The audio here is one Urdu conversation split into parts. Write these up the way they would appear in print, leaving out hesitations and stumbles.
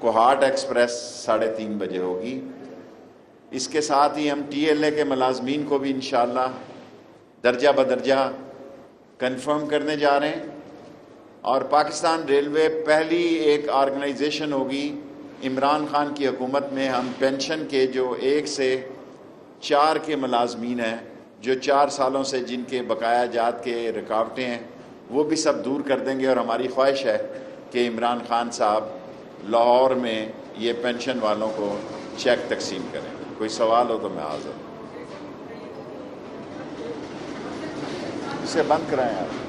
کوہاٹ ایکسپریس 3:30 بجے ہوگی۔ اس کے ساتھ ہی ہم ٹی ایل اے کے ملازمین کو بھی انشاءاللہ درجہ بدرجہ کنفرم کرنے جا رہے ہیں، اور پاکستان ریلوے پہلی ایک آرگنائزیشن ہوگی عمران خان کی حکومت میں۔ ہم پینشن کے جو 1 سے 4 کے ملازمین ہیں، جو 4 سالوں سے جن کے بقایا جات کے رکاوٹیں ہیں، وہ بھی سب دور کر دیں گے، اور ہماری خواہش ہے کہ عمران خان صاحب لاہور میں یہ پینشن والوں کو چیک تقسیم کریں۔ کوئی سوال ہو تو میں حاضر ہوں۔ اسے بند کرائیں آپ۔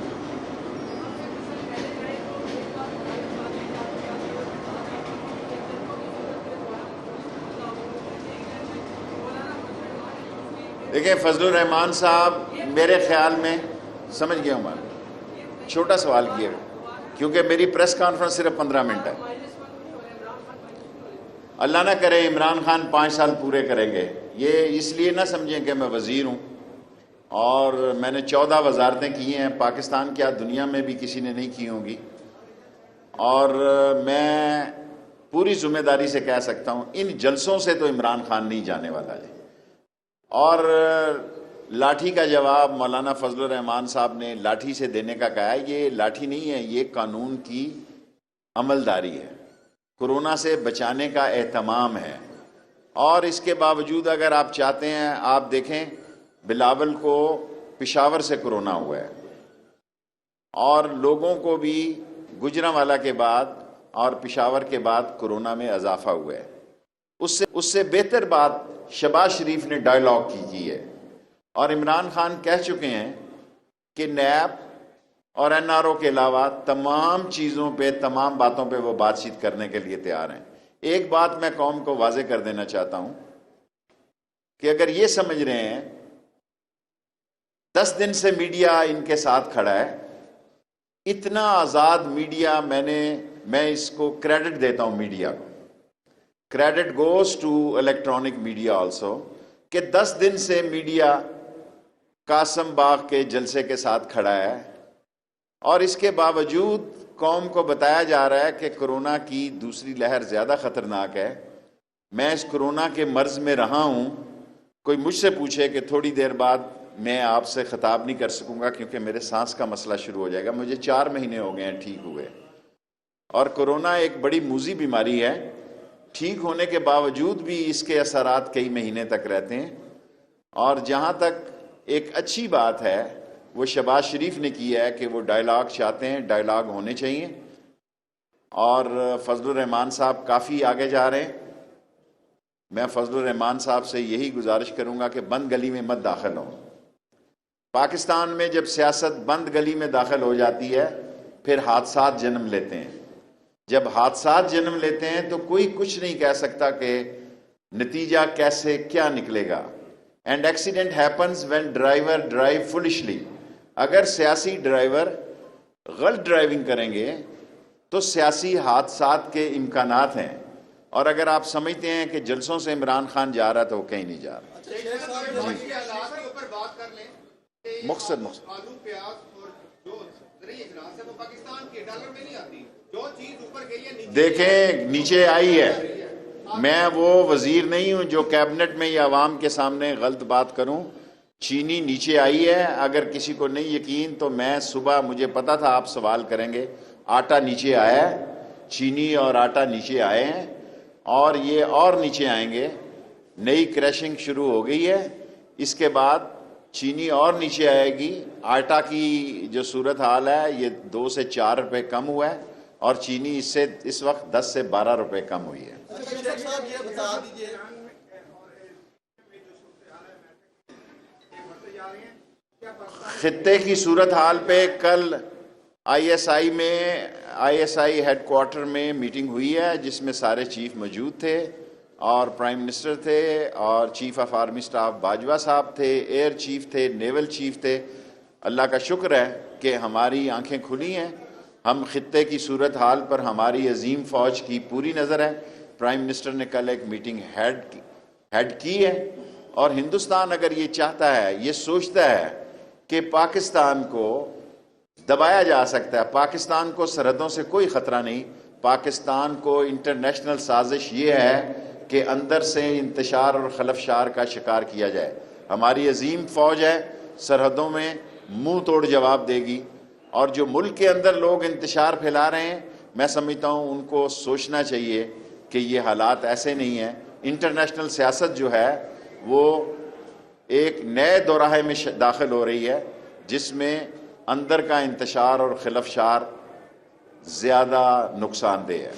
دیکھیں فضل الرحمان صاحب میرے خیال میں سمجھ گیا ہوں میں، چھوٹا سوال کیے گا کیونکہ میری پریس کانفرنس صرف 15 منٹ ہے۔ اللہ نہ کرے عمران خان 5 سال پورے کریں گے، یہ اس لیے نہ سمجھیں کہ میں وزیر ہوں اور میں نے 14 وزارتیں کی ہیں، پاکستان کیا دنیا میں بھی کسی نے نہیں کی ہوں گی، اور میں پوری ذمہ داری سے کہہ سکتا ہوں ان جلسوں سے تو عمران خان نہیں جانے والا ہے۔ اور لاٹھی کا جواب مولانا فضل الرحمان صاحب نے لاٹھی سے دینے کا کہا ہے، یہ لاٹھی نہیں ہے، یہ قانون کی عملداری ہے، کورونا سے بچانے کا اہتمام ہے۔ اور اس کے باوجود اگر آپ چاہتے ہیں، آپ دیکھیں بلاول کو پشاور سے کورونا ہوا ہے، اور لوگوں کو بھی گجرانوالہ کے بعد اور پشاور کے بعد کورونا میں اضافہ ہوا ہے۔ اس سے بہتر بات شہباز شریف نے ڈائیلاگ کی ہے، اور عمران خان کہہ چکے ہیں کہ نیب اور این آر او کے علاوہ تمام چیزوں پہ، تمام باتوں پہ وہ بات چیت کرنے کے لیے تیار ہیں۔ ایک بات میں قوم کو واضح کر دینا چاہتا ہوں کہ اگر یہ سمجھ رہے ہیں 10 دن سے میڈیا ان کے ساتھ کھڑا ہے، اتنا آزاد میڈیا، میں اس کو کریڈٹ دیتا ہوں میڈیا کو، credit goes to electronic media also, کہ 10 دن سے میڈیا قاسم باغ کے جلسے کے ساتھ کھڑا ہے، اور اس کے باوجود قوم کو بتایا جا رہا ہے کہ کورونا کی دوسری لہر زیادہ خطرناک ہے۔ میں اس کورونا کے مرض میں رہا ہوں، کوئی مجھ سے پوچھے کہ تھوڑی دیر بعد میں آپ سے خطاب نہیں کر سکوں گا کیونکہ میرے سانس کا مسئلہ شروع ہو جائے گا، مجھے 4 مہینے ہو گئے ہیں ٹھیک ہوئے، اور کورونا ایک بڑی موذی بیماری ہے، ٹھیک ہونے کے باوجود بھی اس کے اثرات کئی مہینے تک رہتے ہیں۔ اور جہاں تک ایک اچھی بات ہے وہ شہباز شریف نے کی ہے کہ وہ ڈائیلاگ چاہتے ہیں، ڈائیلاگ ہونے چاہیے، اور فضل الرحمان صاحب کافی آگے جا رہے ہیں۔ میں فضل الرحمان صاحب سے یہی گزارش کروں گا کہ بند گلی میں مت داخل ہوں۔ پاکستان میں جب سیاست بند گلی میں داخل ہو جاتی ہے پھر حادثات جنم لیتے ہیں، جب حادثات جنم لیتے ہیں تو کوئی کچھ نہیں کہہ سکتا کہ نتیجہ کیسے کیا نکلے گا۔ And accident happens when driver drive foolishly. اگر سیاسی ڈرائیور غلط ڈرائیونگ کریں گے تو سیاسی حادثات کے امکانات ہیں، اور اگر آپ سمجھتے ہیں کہ جلسوں سے عمران خان جا رہا تو وہ کہیں نہیں جا رہا۔ مقصد آلو پیاز اور جو زرعی اجناس ہے وہ پاکستان کے ڈالر میں نہیں آتی، جو چیز اوپر گئی ہے دیکھیں نیچے آئی ہے۔ میں وہ وزیر نہیں ہوں جو کیبنٹ میں یا عوام کے سامنے غلط بات کروں۔ چینی نیچے آئی ہے، اگر کسی کو نہیں یقین تو میں صبح، مجھے پتا تھا آپ سوال کریں گے، آٹا نیچے آیا ہے، چینی اور آٹا نیچے آئے ہیں، اور یہ اور نیچے آئیں گے۔ نئی کریشنگ شروع ہو گئی ہے، اس کے بعد چینی اور نیچے آئے گی۔ آٹا کی جو صورت حال ہے یہ 2 سے 4 روپے کم ہوا ہے، اور چینی اس وقت 10 سے 12 روپے کم ہوئی ہے۔ خطے کی صورتحال پہ کل I S I had quarter میں میٹنگ ہوئی ہے جس میں سارے چیف موجود تھے، اور پرائم منسٹر تھے، اور chief of army staff Bajwa صاحب تھے، ایئر چیف تھے، نیول چیف تھے۔ اللہ کا شکر ہے کہ ہماری آنکھیں کھلی ہیں، ہم خطے کی صورتحال پر ہماری عظیم فوج کی پوری نظر ہے۔ پرائم منسٹر نے کل ایک میٹنگ ہیڈ کی ہے، اور ہندوستان اگر یہ چاہتا ہے، یہ سوچتا ہے کہ پاکستان کو دبایا جا سکتا ہے، پاکستان کو سرحدوں سے کوئی خطرہ نہیں، پاکستان کو انٹرنیشنل سازش یہ ہے کہ اندر سے انتشار اور خلفشار کا شکار کیا جائے. ہماری عظیم فوج ہے, سرحدوں میں منہ توڑ جواب دے گی, اور جو ملک کے اندر لوگ انتشار پھیلا رہے ہیں میں سمجھتا ہوں ان کو سوچنا چاہیے کہ یہ حالات ایسے نہیں ہیں. انٹرنیشنل سیاست جو ہے وہ ایک نئے دوراہے میں داخل ہو رہی ہے جس میں اندر کا انتشار اور خلفشار زیادہ نقصان دہ ہے.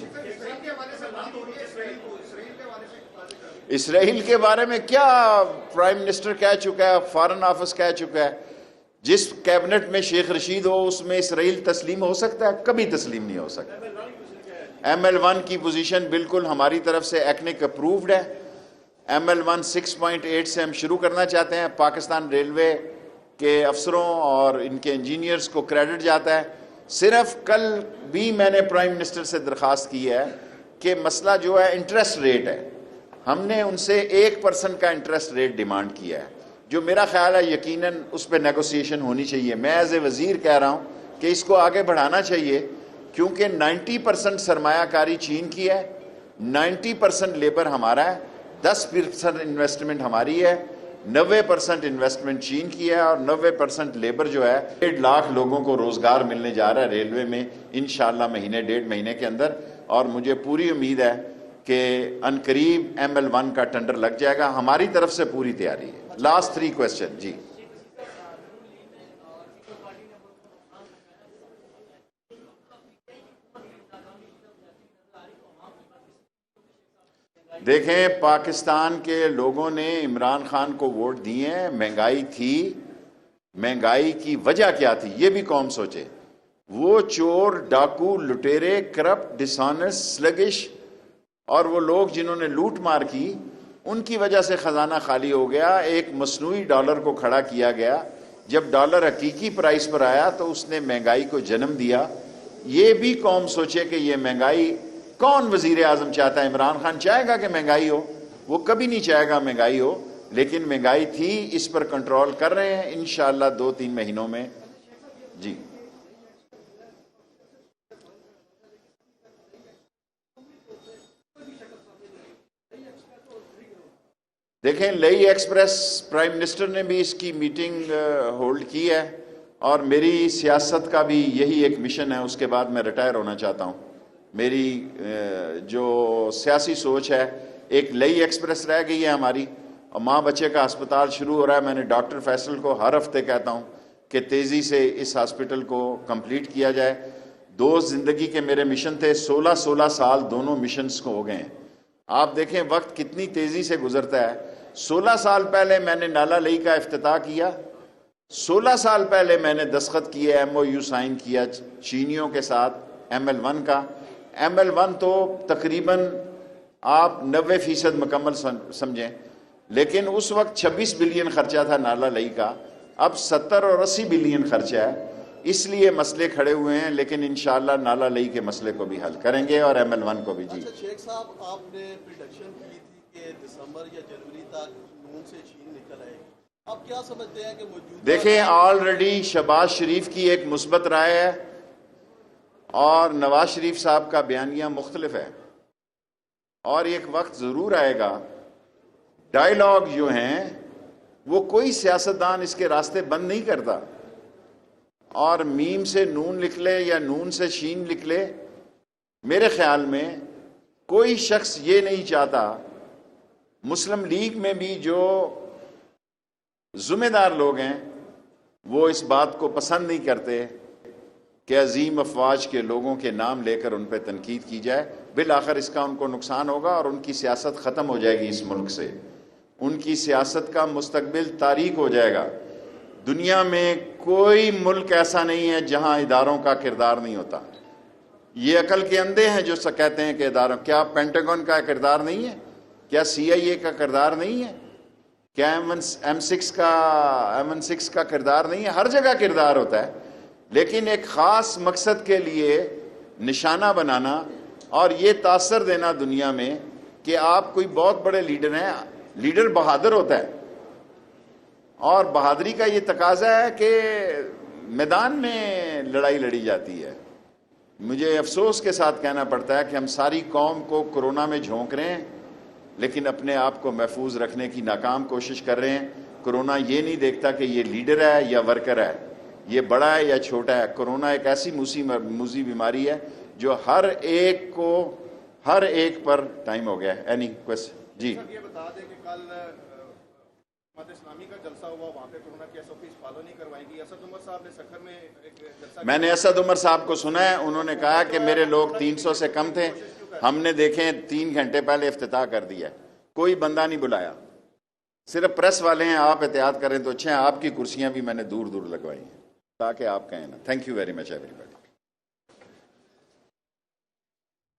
اسرائیل کے بارے میں کیا پرائم منسٹر کہہ چکا ہے, فارن آفس کہہ چکا ہے. جس کیبنٹ میں شیخ رشید ہو اس میں اسرائیل تسلیم ہو سکتا ہے؟ کبھی تسلیم نہیں ہو سکتا. ML1 کی پوزیشن بالکل ہماری طرف سے ایکنک اپرووڈ ہے. ML1 6.8 سے ہم شروع کرنا چاہتے ہیں. پاکستان ریلوے کے افسروں اور ان کے انجینئرز کو کریڈٹ جاتا ہے. صرف کل بھی میں نے پرائم منسٹر سے درخواست کی ہے کہ مسئلہ جو ہے انٹرسٹ ریٹ ہے, ہم نے ان سے 1% کا انٹرسٹ ریٹ ڈیمانڈ کیا ہے, جو میرا خیال ہے یقیناً اس پہ نیگوسیشن ہونی چاہیے. میں ایز اے وزیر کہہ رہا ہوں کہ اس کو آگے بڑھانا چاہیے, کیونکہ 90% سرمایہ کاری چین کی ہے, 90% لیبر ہمارا ہے, 10% انویسٹمنٹ ہماری ہے, 90% انویسٹمنٹ چین کی ہے, اور 90% لیبر جو ہے 1.5 لاکھ لوگوں کو روزگار ملنے جا رہا ہے ریلوے میں انشاءاللہ مہینے 1.5 مہینے کے اندر. اور مجھے پوری امید ہے کہ عنقریب ML1 کا ٹینڈر لگ جائے گا. ہماری طرف سے پوری تیاری ہے. لاسٹ 3 کوسچن جی. دیکھیں, پاکستان کے لوگوں نے عمران خان کو ووٹ دیے ہیں. مہنگائی تھی, مہنگائی کی وجہ کیا تھی یہ بھی قوم سوچے. وہ چور, ڈاکو, لٹیرے, کرپٹ, ڈسانسٹ, سلگش اور وہ لوگ جنہوں نے لوٹ مار کی, ان کی وجہ سے خزانہ خالی ہو گیا. ایک مصنوعی ڈالر کو کھڑا کیا گیا. جب ڈالر حقیقی پرائس پر آیا تو اس نے مہنگائی کو جنم دیا. یہ بھی قوم سوچے کہ یہ مہنگائی, کون وزیر اعظم چاہتا ہے؟ عمران خان چاہے گا کہ مہنگائی ہو؟ وہ کبھی نہیں چاہے گا مہنگائی ہو. لیکن مہنگائی تھی, اس پر کنٹرول کر رہے ہیں انشاءاللہ 2-3 مہینوں میں. جی دیکھیں, لئی ایکسپریس پرائم منسٹر نے بھی اس کی میٹنگ ہولڈ کی ہے, اور میری سیاست کا بھی یہی ایک مشن ہے. اس کے بعد میں ریٹائر ہونا چاہتا ہوں. میری جو سیاسی سوچ ہے, ایک لئی ایکسپریس رہ گئی ہے ہماری, اور ماں بچے کا ہسپتال شروع ہو رہا ہے. میں نے ڈاکٹر فیصل کو ہر ہفتے کہتا ہوں کہ تیزی سے اس ہاسپٹل کو کمپلیٹ کیا جائے. 2 زندگی کے میرے مشن تھے, 16 سال دونوں مشنز کو ہو گئے ہیں. آپ دیکھیں وقت کتنی تیزی سے گزرتا ہے. 16 سال پہلے میں نے نالہ لئی کا افتتاح کیا, 16 سال پہلے میں نے دستخط کیے, MOU سائن کیا چینیوں کے ساتھ ML1 کا. ML1 تو تقریباً آپ 90% مکمل سمجھیں, لیکن اس وقت 26 بلین خرچہ تھا نالہ لئی کا, اب 70 اور 80 بلین خرچہ ہے. اس لیے مسئلے کھڑے ہوئے ہیں, لیکن انشاءاللہ نالہ لئی کے مسئلے کو بھی حل کریں گے اور ML1 کو بھی. جی شیخ صاحب, آپ نے پریڈکشن کی تھی کہ دسمبر یا جنوری تک نون سے چین نکل آئے گی. آپ کیا سمجھتے ہیں کہ موجودہ دیکھیں, آلریڈی شہباز شریف کی ایک مثبت رائے ہے اور نواز شریف صاحب کا بیانیہ مختلف ہے, اور ایک وقت ضرور آئے گا. ڈائیلاگ جو ہیں وہ کوئی سیاستدان اس کے راستے بند نہیں کرتا, اور میم سے نون لکھ لے یا نون سے شین لکھ لے, میرے خیال میں کوئی شخص یہ نہیں چاہتا. مسلم لیگ میں بھی جو ذمہ دار لوگ ہیں وہ اس بات کو پسند نہیں کرتے کہ عظیم افواج کے لوگوں کے نام لے کر ان پہ تنقید کی جائے. بالآخر اس کا ان کو نقصان ہوگا اور ان کی سیاست ختم ہو جائے گی اس ملک سے. ان کی سیاست کا مستقبل تاریک ہو جائے گا. دنیا میں کوئی ملک ایسا نہیں ہے جہاں اداروں کا کردار نہیں ہوتا. یہ عقل کے اندھے ہیں جو کہتے ہیں کہ اداروں, کیا پینٹاگون کا کردار نہیں ہے؟ کیا CIA کا کردار نہیں ہے؟ کیا M16 کا کردار نہیں ہے؟ ہر جگہ کردار ہوتا ہے, لیکن ایک خاص مقصد کے لیے نشانہ بنانا اور یہ تاثر دینا دنیا میں کہ آپ کوئی بہت بڑے لیڈر ہیں. لیڈر بہادر ہوتا ہے, اور بہادری کا یہ تقاضا ہے کہ میدان میں لڑائی لڑی جاتی ہے. مجھے افسوس کے ساتھ کہنا پڑتا ہے کہ ہم ساری قوم کو کورونا میں جھونک رہے ہیں لیکن اپنے آپ کو محفوظ رکھنے کی ناکام کوشش کر رہے ہیں. کورونا یہ نہیں دیکھتا کہ یہ لیڈر ہے یا ورکر ہے, یہ بڑا ہے یا چھوٹا ہے. کورونا ایک ایسی موذی بیماری ہے جو ہر ایک پر ٹائم ہو گیا ہے. اینی کوشچن جی. سر یہ بتا دیں کہ کل جماعت اسلامی کا جلسہ ہوا, وہاں پہ کورونا کی SOPs فالو نہیں کروائی گئی. اسد عمر صاحب نے سکھر میں ایک جلسہ, میں نے اسد عمر صاحب کو سنا ہے, انہوں نے کہا کہ میرے لوگ 300 سے کم تھے. ہم نے دیکھیں 3 گھنٹے پہلے افتتاح کر دیا, کوئی بندہ نہیں بلایا, صرف پریس والے ہیں. آپ احتیاط کریں تو اچھا ہے. آپ کی کرسیاں بھی میں نے دور دور لگوائی ہیں تاکہ آپ کہیں نا. Thank you very much every body.